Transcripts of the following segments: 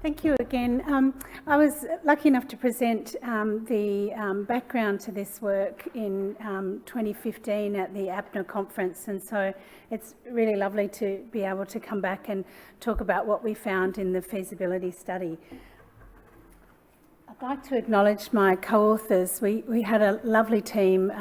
Thank you again. I was lucky enough to present the background to this work in 2015 at the APNA conference, and so it's really lovely to be able to come back and talk about what we found in the feasibility study. I'd like to acknowledge my co-authors. We had a lovely team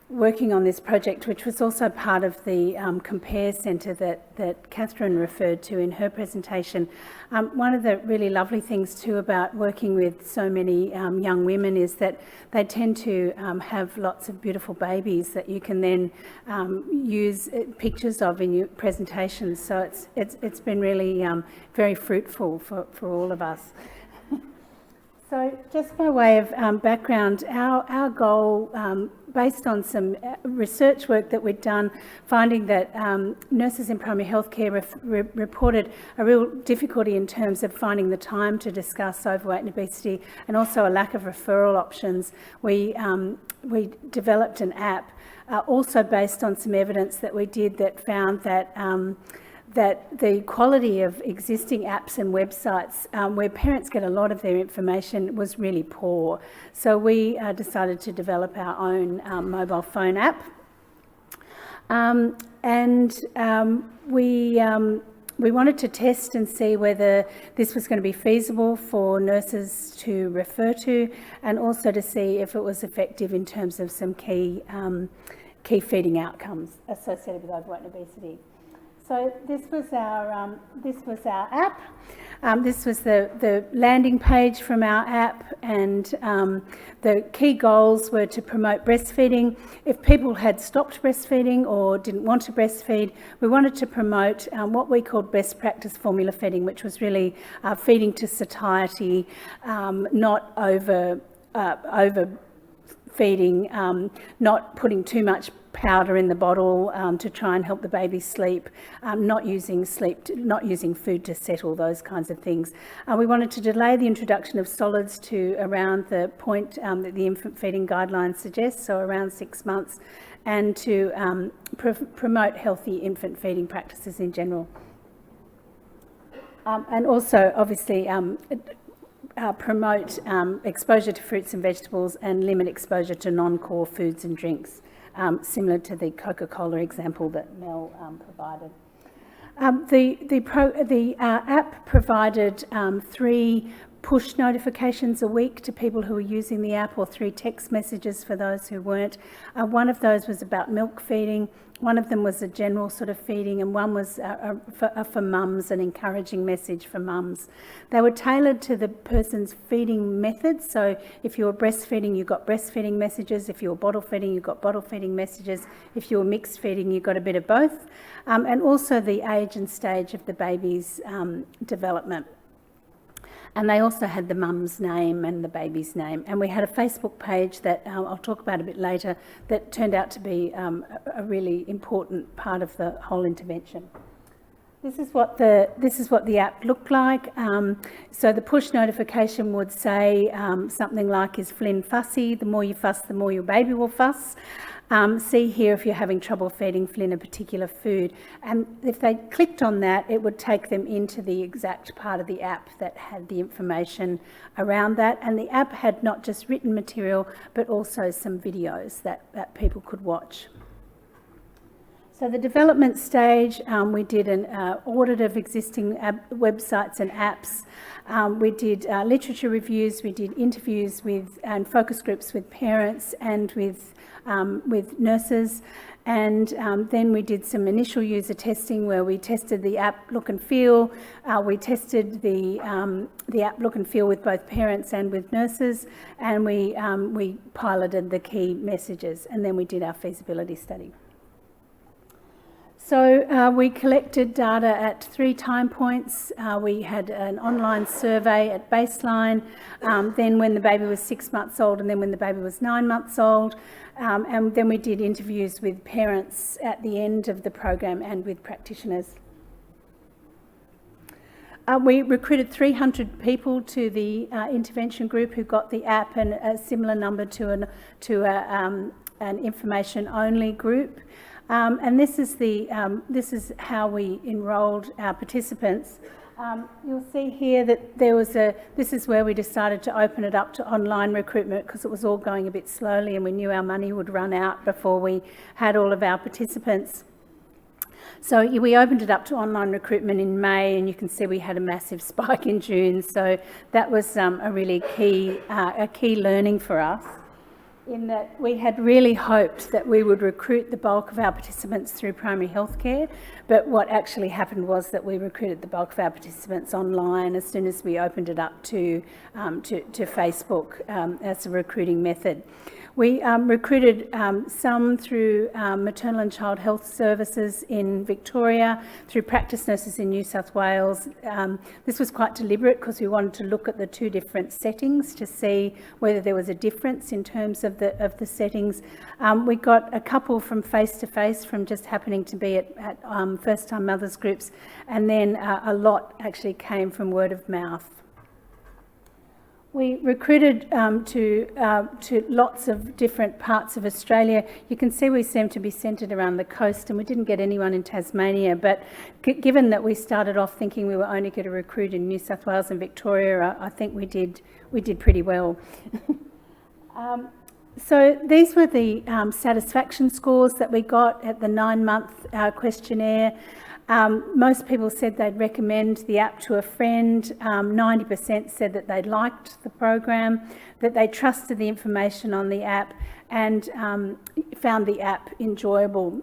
working on this project, which was also part of the Compare Centre that Catherine referred to in her presentation. One of the really lovely things too about working with so many young women is that they tend to have lots of beautiful babies that you can then use pictures of in your presentations. So it's been really very fruitful for all of us. So just by way of background, our goal, based on some research work that we'd done, finding that nurses in primary healthcare reported a real difficulty in terms of finding the time to discuss overweight and obesity, and also a lack of referral options. We developed an app, also based on some evidence that we did that found that that the quality of existing apps and websites where parents get a lot of their information was really poor. So we decided to develop our own mobile phone app. We wanted to test and see whether this was going to be feasible for nurses to refer to, and also to see if it was effective in terms of some key feeding outcomes associated with overweight and obesity. So this was our app. This was the landing page from our app, and the key goals were to promote breastfeeding. If people had stopped breastfeeding or didn't want to breastfeed, we wanted to promote what we called best practice formula feeding, which was really feeding to satiety, not over feeding, not putting too much powder in the bottle to try and help the baby sleep, not using food to settle, those kinds of things. We wanted to delay the introduction of solids to around the point that the infant feeding guidelines suggest, so around 6 months, and to promote healthy infant feeding practices in general. And also, obviously, promote exposure to fruits and vegetables and limit exposure to non-core foods and drinks, similar to the Coca-Cola example that Mel provided. The app provided 3 push notifications a week to people who were using the app, or 3 text messages for those who weren't. One of those was about milk feeding, one of them was a general sort of feeding, and one was for mums, an encouraging message for mums. They were tailored to the person's feeding methods, so if you were breastfeeding, you got breastfeeding messages; if you were bottle feeding, you got bottle feeding messages; if you were mixed feeding, you got a bit of both, and also the age and stage of the baby's development. And they also had the mum's name and the baby's name. And we had a Facebook page that I'll talk about a bit later that turned out to be a really important part of the whole intervention. This is what the app looked like. So the push notification would say something like, "Is Flynn fussy? The more you fuss, the more your baby will fuss. See here if you're having trouble feeding Flynn a particular food." And if they clicked on that, it would take them into the exact part of the app that had the information around that. And the app had not just written material, but also some videos that people could watch. So the development stage, we did an audit of existing websites and apps. We did literature reviews, we did interviews and focus groups with parents and with nurses, and then we did some initial user testing where we tested the app look and feel. We tested the app look and feel with both parents and with nurses, and we piloted the key messages, and then we did our feasibility study. So we collected data at 3 time points. We had an online survey at baseline, then when the baby was 6 months old, and then when the baby was 9 months old. And then we did interviews with parents at the end of the program and with practitioners. We recruited 300 people to the intervention group who got the app, and a similar number to an information-only group. And this is how we enrolled our participants. You'll see here that this is where we decided to open it up to online recruitment because it was all going a bit slowly and we knew our money would run out before we had all of our participants. So we opened it up to online recruitment in May, and you can see we had a massive spike in June. So that was a really key learning for us, in that we had really hoped that we would recruit the bulk of our participants through primary healthcare, but what actually happened was that we recruited the bulk of our participants online as soon as we opened it up to Facebook as a recruiting method. We recruited some through maternal and child health services in Victoria, through practice nurses in New South Wales. This was quite deliberate because we wanted to look at the two different settings to see whether there was a difference in terms of the settings. We got a couple from face-to-face from just happening to be at first-time mothers groups, and then a lot actually came from word of mouth. We recruited to lots of different parts of Australia. You can see we seem to be centred around the coast, and we didn't get anyone in Tasmania, but given that we started off thinking we were only going to recruit in New South Wales and Victoria, I think we did pretty well. So these were the satisfaction scores that we got at the 9-month questionnaire. Most people said they'd recommend the app to a friend. 90% said that they liked the program, that they trusted the information on the app, and found the app enjoyable.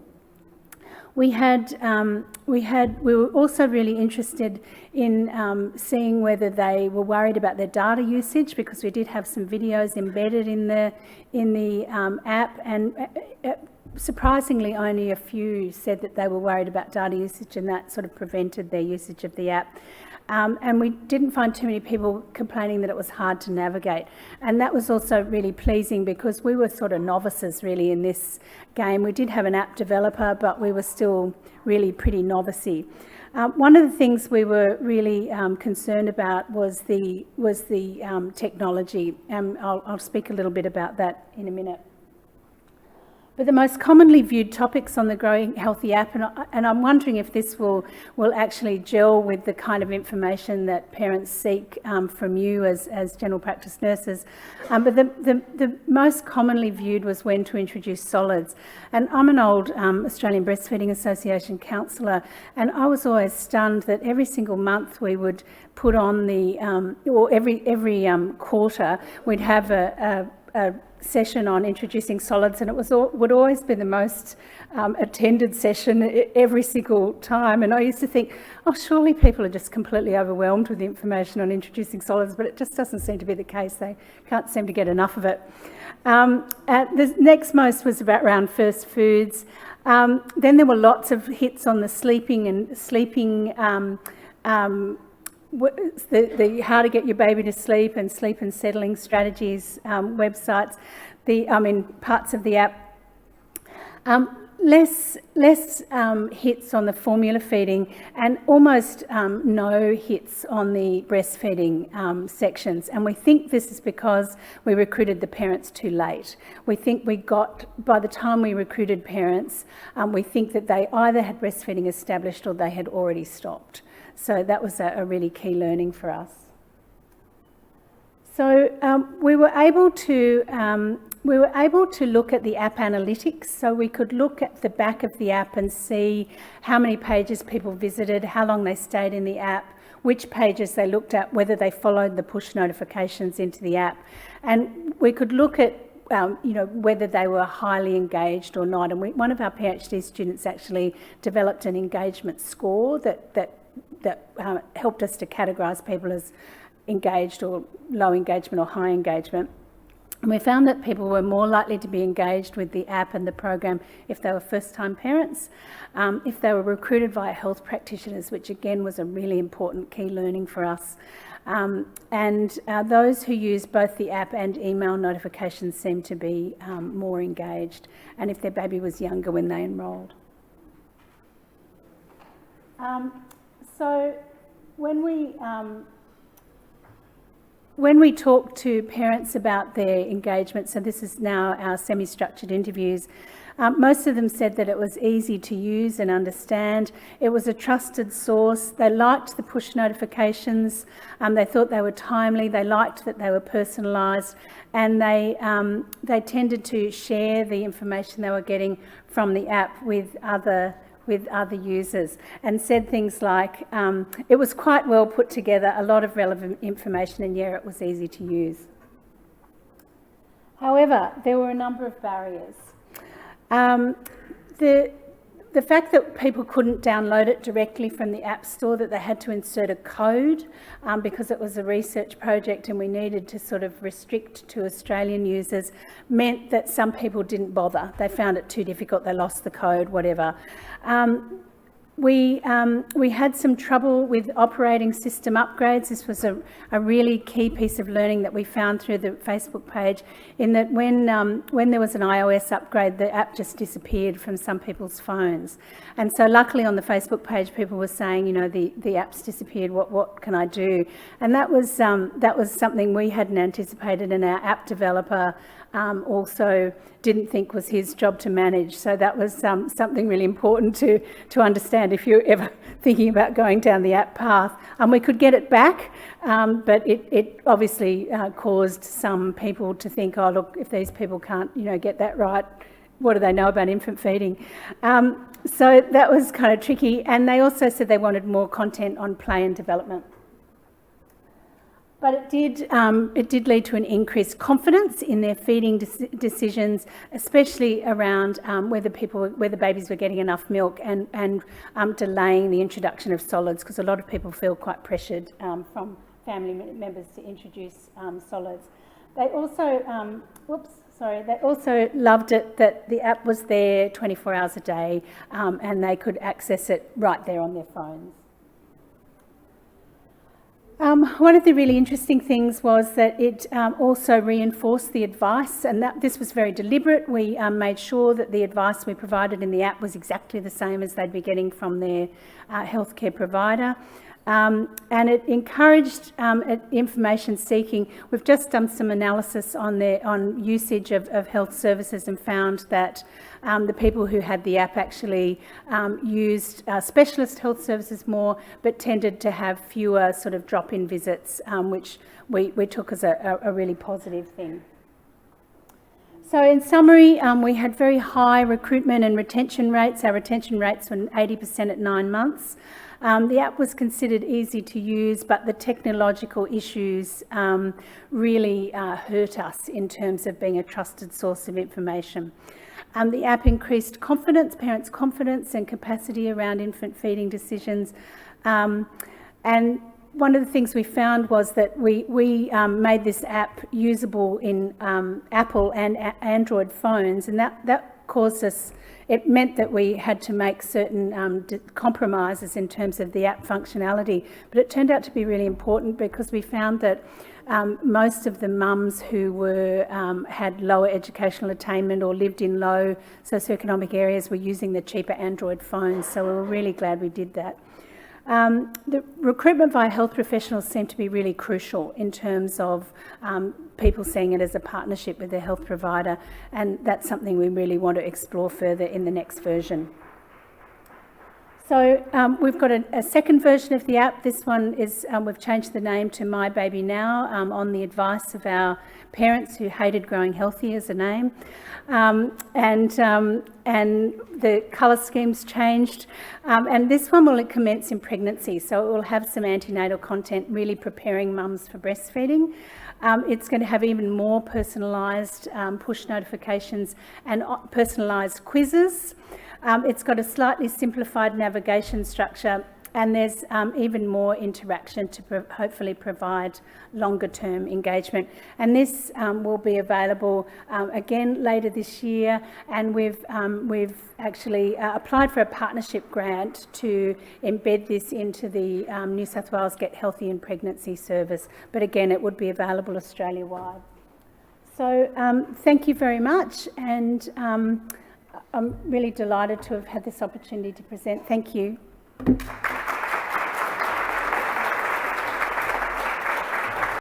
We were also really interested in seeing whether they were worried about their data usage, because we did have some videos embedded in the app, and surprisingly only a few said that they were worried about data usage, and that sort of prevented their usage of the app. And we didn't find too many people complaining that it was hard to navigate. And that was also really pleasing because we were sort of novices really in this game. We did have an app developer, but we were still really pretty novice-y. One of the things we were really concerned about was the technology. I'll speak a little bit about that in a minute. But the most commonly viewed topics on the Growing Healthy app, and I'm wondering if this will actually gel with the kind of information that parents seek from you as general practice nurses. But the most commonly viewed was when to introduce solids. And I'm an old Australian Breastfeeding Association counsellor, and I was always stunned that every single month we would put on or every quarter we'd have a session on introducing solids, and would always be the most attended session every single time. And I used to think, oh, surely people are just completely overwhelmed with the information on introducing solids, but it just doesn't seem to be the case. They can't seem to get enough of it. The next most was around first foods. Then there were lots of hits on the sleeping the how to get your baby to sleep and settling strategies websites, parts of the app. Less hits on the formula feeding, and almost no hits on the breastfeeding sections. And we think this is because we recruited the parents too late. We think by the time we recruited parents, we think that they either had breastfeeding established or they had already stopped. So that was a really key learning for us. So we were able to look at the app analytics. So we could look at the back of the app and see how many pages people visited, how long they stayed in the app, which pages they looked at, whether they followed the push notifications into the app, and we could look at whether they were highly engaged or not. And one of our PhD students actually developed an engagement score that helped us to categorise people as engaged or low engagement or high engagement. And we found that people were more likely to be engaged with the app and the program if they were first-time parents, if they were recruited via health practitioners, which again was a really important key learning for us. And those who used both the app and email notifications seemed to be more engaged, and if their baby was younger when they enrolled. So when we talk to parents about their engagement, so this is now our semi-structured interviews, Most of them said that it was easy to use and understand. It was a trusted source. They liked the push notifications. They thought they were timely. They liked that they were personalised, and they tended to share the information they were getting from the app with other users, and said things like, it was quite well put together, a lot of relevant information, and yeah, it was easy to use. However, there were a number of barriers. The fact that people couldn't download it directly from the App Store, that they had to insert a code because it was a research project and we needed to sort of restrict to Australian users, meant that some people didn't bother. They found it too difficult, they lost the code, whatever. We had some trouble with operating system upgrades. This was a really key piece of learning that we found through the Facebook page, in that when there was an iOS upgrade, the app just disappeared from some people's phones. And so luckily on the Facebook page, people were saying, you know, the app's disappeared, what can I do? And that was something we hadn't anticipated, and our app developer also didn't think was his job to manage. So that was something really important to understand if you're ever thinking about going down the app path. We could get it back, but it obviously caused some people to think, oh look, if these people can't, you know, get that right, what do they know about infant feeding? So that was kind of tricky. And they also said they wanted more content on play and development. But it did lead to an increased confidence in their feeding decisions, especially around whether babies were getting enough milk, and delaying the introduction of solids, because a lot of people feel quite pressured from family members to introduce solids. They also, they also loved it that the app was there 24 hours a day, and they could access it right there on their phones. One of the really interesting things was that it also reinforced the advice, and this was very deliberate. We made sure that the advice we provided in the app was exactly the same as they'd be getting from their healthcare provider. And it encouraged information seeking. We've just done some analysis on usage of health services, and found that the people who had the app actually used specialist health services more, but tended to have fewer sort of drop-in visits, which we took as a really positive thing. So in summary, we had very high recruitment and retention rates. Our retention rates were 80% at 9 months. The app was considered easy to use, but the technological issues really hurt us in terms of being a trusted source of information. The app increased confidence, parents' confidence and capacity around infant feeding decisions. And one of the things we found was that we made this app usable in Apple and Android phones, and that caused us, it meant that we had to make certain compromises in terms of the app functionality. But it turned out to be really important, because we found that most of the mums who had lower educational attainment or lived in low socioeconomic areas were using the cheaper Android phones, so we were really glad we did that. The recruitment via health professionals seemed to be really crucial in terms of people seeing it as a partnership with their health provider, and that's something we really want to explore further in the next version. So we've got a second version of the app. This one is, we've changed the name to My Baby Now, on the advice of our parents who hated Growing Healthy as a name. And the colour scheme's changed. And this one will commence in pregnancy, so it will have some antenatal content, really preparing mums for breastfeeding. It's going to have even more personalised push notifications and personalised quizzes. It's got a slightly simplified navigation structure, and there's even more interaction to hopefully provide longer term engagement. And this will be available again later this year, and we've actually applied for a partnership grant to embed this into the New South Wales Get Healthy in Pregnancy service, but again it would be available Australia-wide. So thank you very much, and I'm really delighted to have had this opportunity to present. Thank you.